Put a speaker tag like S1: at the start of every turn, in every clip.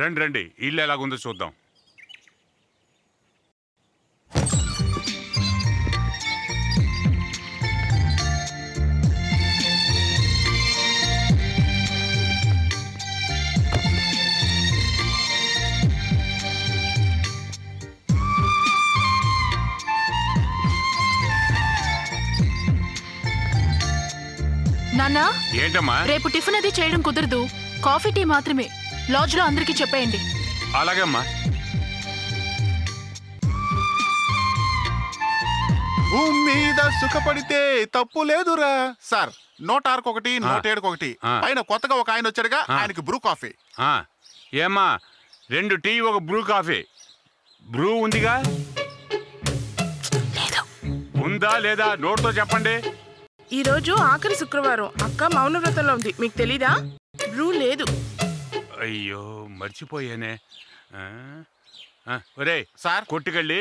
S1: రండి రండి, ఇల్లు ఎలాగుందో చూద్దాం.
S2: నాన్నా,
S1: ఏంటమ్మా?
S2: రేపు టిఫిన్ అది చేయడం కుదరదు. కాఫీ టీ మాత్రమే. లాడ్జ్ లో అందరికీ చెప్పేయండి.
S1: అలాగేమ్మా.
S3: భూమి మీద సుఖపడితే తప్పు లేదురా. సార్ 106 107 పైన కొత్తగా ఒక ఆయన వచ్చాడుగా, ఆయనకి బ్రూ కాఫీ.
S1: ఏమ్మా, 2 టీ 1 బ్రూ కాఫీ. బ్రూ ఉందిగా? ఉందా లేదా నోట్తో చెప్పండి.
S4: ఈ రోజు ఆఖరి శుక్రవారం. అక్క మౌనవ్రతంలో ఉంది, మీకు తెలీదా? బ్రూ లేదు.
S1: అయ్యో మర్చిపోయానే. ఒరే
S3: సార్,
S1: కొట్టుకెళ్ళి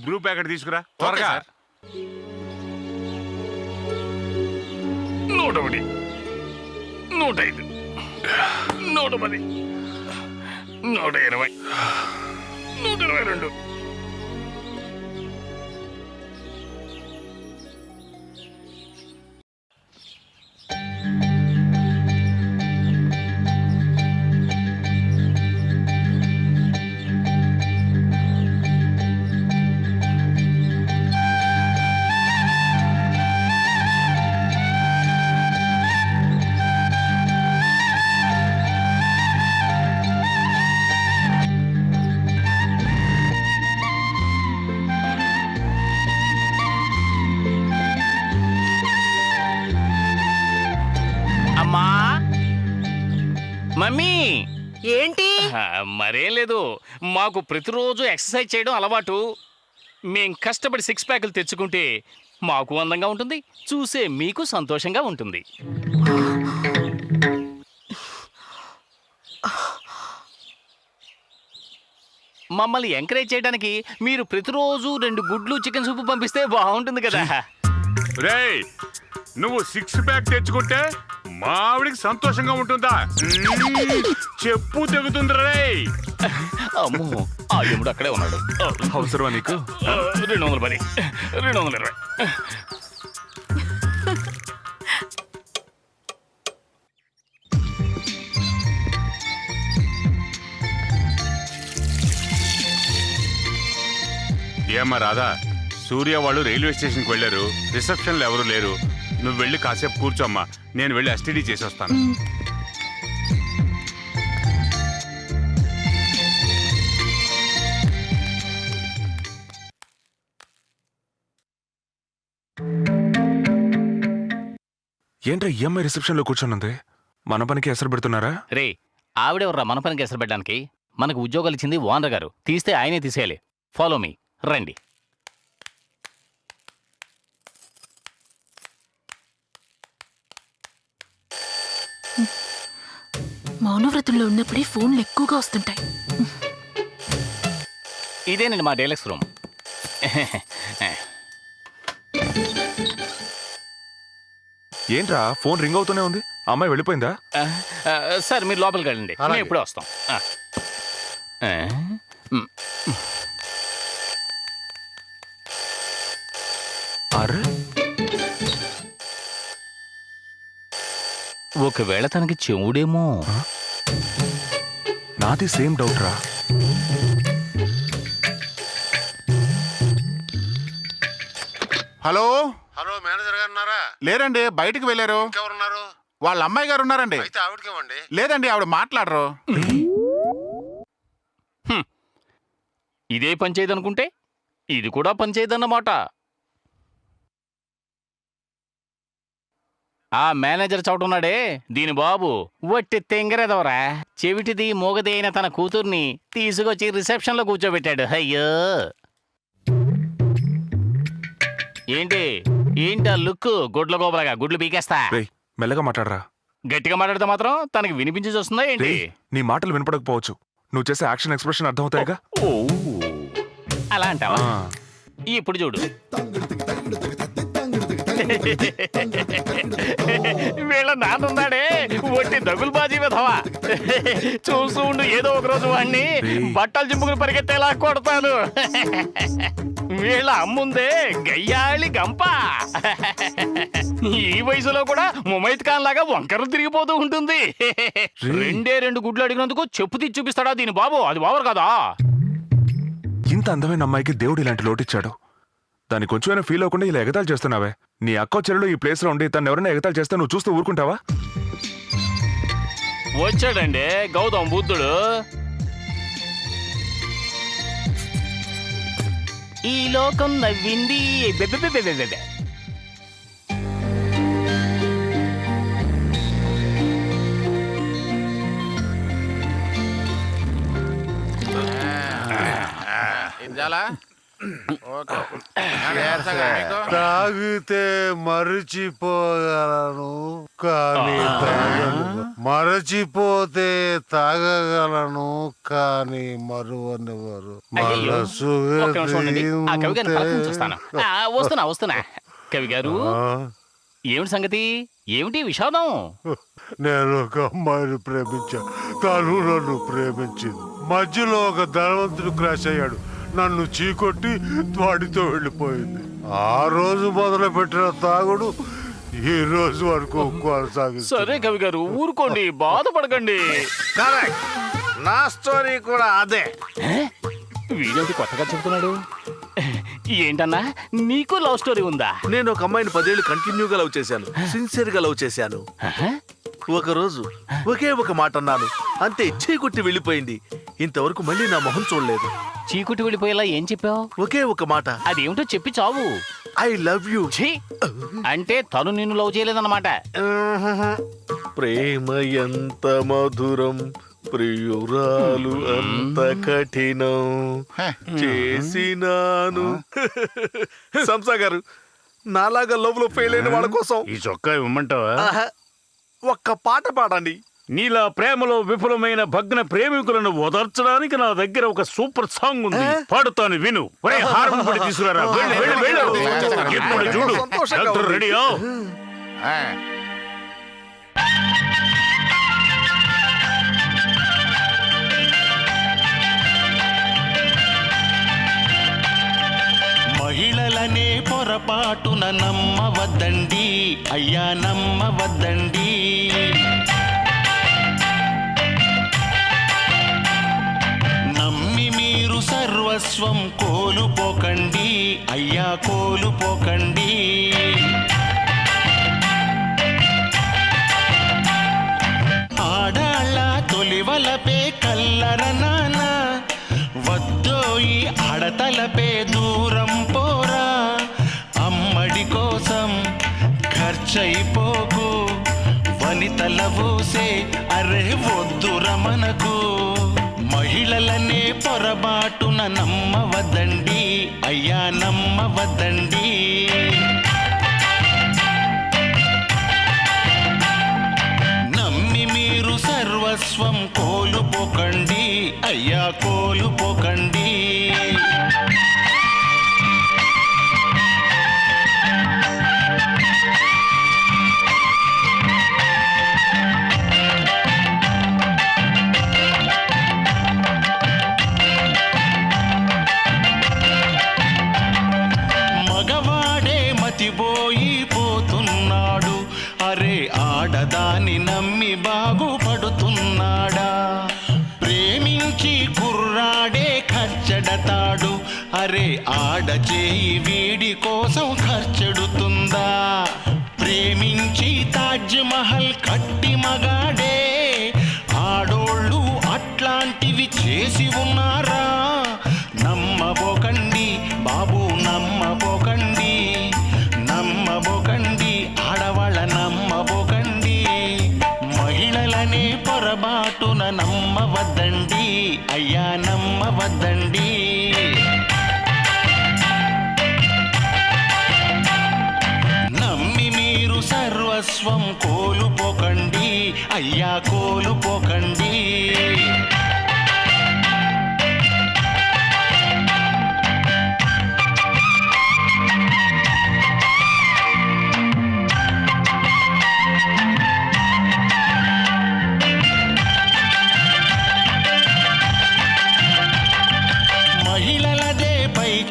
S1: బ్రూ ప్యాకెట్ తీసుకురా త్వరగా.
S5: 101, 105, 110, 120, 122. మమ్మీ
S4: ఏంటి?
S5: మరేం లేదు, మాకు ప్రతిరోజు ఎక్సర్సైజ్ చేయడం అలవాటు. మేం కష్టపడి 6 ప్యాకులు తెచ్చుకుంటే మాకు అందంగా ఉంటుంది, చూసే మీకు సంతోషంగా ఉంటుంది. మమ్మల్ని ఎంకరేజ్ చేయడానికి మీరు ప్రతిరోజు 2 గుడ్లు చికెన్ సూప్ పంపిస్తే బాగుంటుంది కదా.
S1: రేయ్, నువ్వు 6 ప్యాక్ తెచ్చుకుంటే మా ఆవిడికి సంతోషంగా ఉంటుందా? చెప్పు తెగుతుంది రేయ్.
S5: అమ్మో, ఆ యముడు అక్కడే ఉన్నాడు.
S6: అవసరమా నీకు?
S5: 210, 220.
S1: ఏమ్మా రాధా, సూర్య వాళ్ళు రైల్వే స్టేషన్కి వెళ్ళారు. రిసెప్షన్లో ఎవరు లేరు. నువ్వు వెళ్ళి కాసేపు కూర్చోమ్మా, నేను వెళ్ళి ఎస్టీడీ చేసి వస్తాను.
S6: ఏంట్రా ఈఎంఐ రిసెప్షన్ లో కూర్చొనుంది? మన పనికి ఎసరు పెడుతున్నారా?
S5: రే, ఆవిడెవర్రా మన పనికి ఎసరు పెట్టడానికి? మనకు ఉద్యోగాలు ఇచ్చింది ఓనర్ గారు, తీస్తే ఆయనే తీసేయాలి. ఫాలో మీ, రండి.
S2: మౌనవ్రతంలో ఉన్నప్పుడే ఫోన్లు ఎక్కువగా వస్తుంటాయి.
S5: ఇదేనండి మా డైలక్స్ రూమ్.
S6: ఏంట్రా ఫోన్ రింగ్ అవుతూనే ఉంది? అమ్మాయి వెళ్ళిపోయిందా?
S5: సార్ మీరు లోపలికి వెళ్ళండి, మేము ఇప్పుడే వస్తాం.
S6: అరే,
S5: ఒకవేళ తనకి చెవుడేమో.
S6: నాది సేమ్ డౌట్ రా.
S3: హలో
S7: హలో, మేనేజర్ గారు ఉన్నారా?
S3: లేరండి, బయటికి వెళ్ళారు.
S7: ఎవరున్నారు?
S3: వాళ్ళ అమ్మాయి గారు ఉన్నారండి.
S7: అయితే ఆవిడకి ఇవ్వండి.
S3: లేదండి, ఆవిడ మాట్లాడరు.
S5: ఇదే పని చేయదనుకుంటే ఇది కూడా పని చేయదన్నమాట. ఆ మేనేజర్ చోటున్నాడే, దీని బాబు వట్టి తెంగరేదవరా. చెవిటిది మూగది అయిన తన కూతుర్ని తీసుకొచ్చి రిసెప్షన్లో కూర్చోబెట్టాడు. అయ్యో, ఏంటి ఏంటా లుక్? గుడ్ల గోబలగా గుడ్లు పీకేస్తా.
S6: మెల్లగా మాట్లాడరా.
S5: గట్టిగా మాట్లాడితే మాత్రం తనకి వినిపించి వస్తుందా ఏంటి?
S6: నీ మాటలు వినపడకపోవచ్చు, నువ్వు చేసే యాక్షన్ ఎక్స్ప్రెషన్ అర్థమవుతాయిగా.
S5: ఓ, అలా అంటావా? ఇప్పుడు చూడు. వీళ్ళ నాన్నున్నాడే ఒట్టి దగులుబాజీ విధవా. చూస్తూ ఉండు, ఏదో ఒక రోజు వాడిని బట్టలు చింపుకుని పరిగెత్తేలా కొడతాను. వీళ్ళ అమ్ముందే గయ్యాళి గంప. ఈ వయసులో కూడా ముమైత్ ఖాన్ లాగా వంకరలు తిరిగిపోతూ ఉంటుంది. 2 గుడ్లు అడిగినందుకు చెప్పు తీసి చూపిస్తాడా దీని బాబు? అది బావరు కదా.
S6: ఇంత అందమైన అమ్మాయికి దేవుడు ఇలాంటి లోటిచ్చాడు. దాన్ని కొంచెమైనా ఫీల్ అవ్వకుండా ఇలా ఎగతాలు చేస్తున్నావే. నీ అక్క చెల్లెలు ఈ ప్లేస్ లో ఉండి తను ఎవరైనా ఎగతాలు చేస్తే నువ్వు చూస్తూ ఊరుకుంటావా?
S5: వచ్చాడండి గౌతమ్ బుద్ధుడు. ఈ లోకం నవ్వింది.
S7: తాగితే మరచిపోగలను కానీ తాగను, మరచిపోతే తాగగలను కానీ మరువనివ్వరు.
S5: వస్తున్నా కవి గారు. ఏమిటి సంగతి? ఏమిటి విషాదం?
S7: నేను ఒక అమ్మాయిని ప్రేమించా, తను నన్ను ప్రేమించింది. మధ్యలో ఒక ధనవంతుడు క్రాష్ అయ్యాడు, నన్ను చీకొట్టి వాడితో వెళ్ళిపోయింది. ఆ రోజు మొదలు పెట్టిన తాగుడు ఈ రోజు వరకు కొనసాగిస్తుంది.
S5: సరే కవి గారు ఊరుకోండి, బాధపడకండి.
S7: నా స్టోరీ కూడా అదే.
S5: వీడేంటి కొత్తగా చెబుతున్నాడు? ఏంటన్నా, నీకు లవ్ స్టోరీ ఉందా?
S8: నేను ఒక అమ్మాయిని 10 ఏళ్ళు కంటిన్యూగా లవ్ చేశాను, సిన్సియర్ గా లవ్ చేశాను. ఒక రోజు ఒకే ఒక మాట అన్నాను, అంతే చీకొట్టి వెళ్ళిపోయింది. ఇంతవరకు మళ్ళీ నా మొహం చూడలేదు.
S5: చీకుటి వెళ్ళిపోయేలా ఏం చెప్పావు?
S8: ఒకే ఒక మాట.
S5: అదేమిటో చెప్పి చావు.
S8: I love you.
S5: అంటే తను నిన్ను లవ్ చేయలేదన్నమాట.
S8: ప్రేమ ఎంత మధురం, ప్రియురాలు అంత కఠినం చేసినాను. సంసా గారు, నాలాగా లవ్ లో ఫెయిల్ అయిన వాళ్ళ కోసం
S1: ఈ చొక్కా ఇవ్వమంటావా?
S8: ఒక్క పాట పాడండి.
S1: నీలా ప్రేమలో విఫలమైన భగ్న ప్రేమికులను ఓదార్చడానికి నా దగ్గర ఒక సూపర్ సాంగ్ ఉంది, పాడుతాను విను. హార్మోన్ పడి తీసుకురా. ఎప్పుడు చూడు డాక్టర్ రెడీయా?
S9: మహిళలనే పొరపాటున నమ్మవద్దండి, అయ్యా నమ్మవద్దండి. నమ్మి మీరు సర్వస్వం కోల్పోకండి, అయ్యా కోల్పోకండి. ఆడాళ్ళ తొలివలపే కల్లర నాన్న, వద్దోయి ఆడతలపే దూరం పోరా. అమ్మడి కోసం ఖర్చయిపోకు, వనితల ఊసే అరే వద్దుర మనకు. మహిళలనే పొరబాటున నమ్మవద్దండి, అయ్యా నమ్మవద్దండి. నమ్మి మీరు సర్వస్వం కోల్పోకండి, అయ్యా కోల్పోకండి. మగవాడే మతిపోయిపోతున్నాడు, అరే ఆడదాని నమ్మి బాగుపడుతున్నాడా. ప్రేమించి కుర్రాడే ఖర్చెడతాడు, అరే ఆడ చేయి వీడి కోసం ఖర్చెడుతుందా. ప్రేమించి తాజ్ మహల్ కట్టి మగాడే, ఆడోళ్ళు అట్లాంటివి చేసి ఉన్నారా. నమ్మబోకండి బాబు, నమ్మబోకండి, నమ్మబోకండి ఆడవాళ్ళ నమ్మబోకండి. మహిళలనే పొరబాటున నమ్మవద్దండి, అయ్యా నమ్మవద్దండి. నమ్మి మీరు సర్వస్వం కోల్పోకండి, అయ్యా కోల్పోకండి.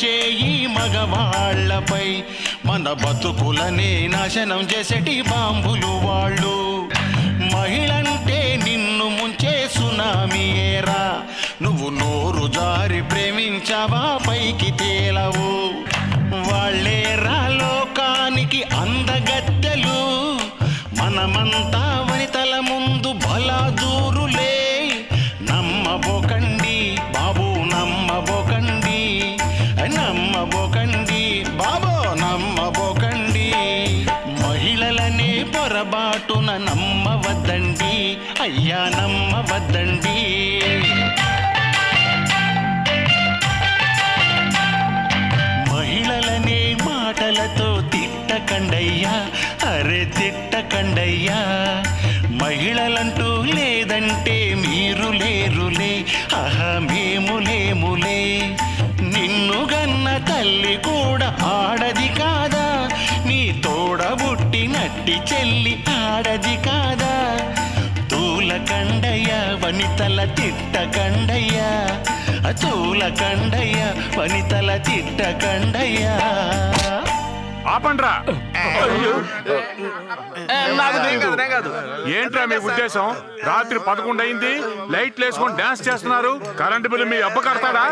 S9: చేయి మగవాళ్లపై మన బతుకులనే నాశనం చేసేటి బాంబులు వాళ్ళు. మహిళంటే నిన్ను ముంచే సునామీ ఏరా, నువ్వు నోరు జారి ప్రేమించావా పైకి తేలవు. వాళ్ళేరా లోకానికి అందగత్తెలు, మనమంతా వనితల ముందు బలాదూరులే. నమ్మబోకండి బాబు, నమ్మబోకండి, నమ్మబోకండి బాబు, నమ్మబోకండి. మహిళలనే పొరబాటున నమ్మవద్దండి, అయ్యా నమ్మవద్దండి. మహిళలనే మాటలతో తిట్టకండయ్యా, అరే తిట్టకండయ్యా. మహిళలంటూ లేదంటే మీరు లేరులే, ఆహా మేము లేములే. నిన్ను గన్న తల్లి కూడా ఆడది కాదా, నీ తోడబుట్టినట్టి చెల్లి ఆడది కాదా. తూలకండయ్య వనితల తిట్టకండయ్య, తూలకండయ్య వనితల తిట్టకండయ్యా.
S1: ఆపండ్రా.
S8: కాదు.
S1: ఏంట్రా మీ ఉద్దేశం? రాత్రి 11 అయింది, లైట్లు వేసుకొని డాన్స్ చేస్తున్నారు. కరెంటు బిల్లు మీ అబ్బ కడతాడా?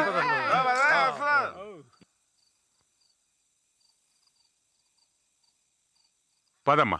S1: పదమ్మా.